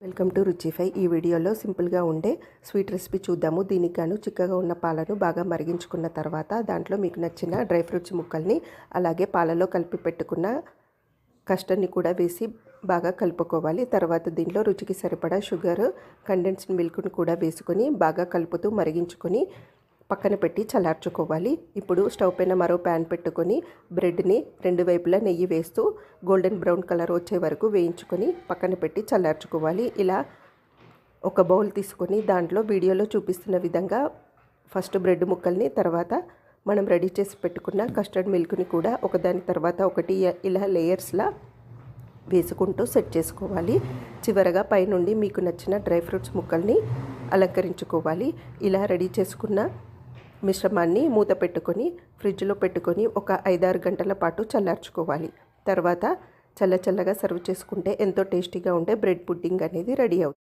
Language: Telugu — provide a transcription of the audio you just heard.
Welcome to రుచిఫై. ఈ వీడియోలో సింపుల్గా ఉండే స్వీట్ రెసిపీ చూద్దాము. దీనికి గాను చిక్కగా ఉన్న పాలను బాగా మరిగించుకున్న తర్వాత దాంట్లో మీకు నచ్చిన డ్రై ఫ్రూట్స్ ముక్కల్ని అలాగే పాలలో కలిపి పెట్టుకున్న కస్టర్డ్ని కూడా వేసి బాగా కలుపుకోవాలి. తర్వాత దీంట్లో రుచికి సరిపడా షుగర్, కండెన్స్డ్ మిల్క్ని కూడా వేసుకొని బాగా కలుపుతూ మరిగించుకొని పక్కన పెట్టి చల్లార్చుకోవాలి. ఇప్పుడు స్టవ్ పైన మరో ప్యాన్ పెట్టుకొని బ్రెడ్ని రెండు వైపులా నెయ్యి వేస్తూ గోల్డెన్ బ్రౌన్ కలర్ వచ్చే వరకు వేయించుకొని పక్కన పెట్టి చల్లార్చుకోవాలి. ఇలా ఒక బౌల్ తీసుకొని దాంట్లో వీడియోలో చూపిస్తున్న విధంగా ఫస్ట్ బ్రెడ్ ముక్కల్ని, తర్వాత మనం రెడీ చేసి పెట్టుకున్న కస్టర్డ్ మిల్క్ని కూడా ఒకదాని తర్వాత ఒకటి ఇలా లేయర్స్లా వేసుకుంటూ సెట్ చేసుకోవాలి. చివరగా పైనుండి మీకు నచ్చిన డ్రై ఫ్రూట్స్ ముక్కల్ని అలంకరించుకోవాలి. ఇలా రెడీ చేసుకున్న మిశ్రమాన్ని మూత పెట్టుకొని ఫ్రిడ్జ్లో పెట్టుకొని ఒక 5-6 గంటల పాటు చల్లార్చుకోవాలి. తర్వాత చల్లగా సర్వ్ చేసుకుంటే ఎంతో టేస్టీగా ఉండే బ్రెడ్ పుడ్డింగ్ అనేది రెడీ అవుతుంది.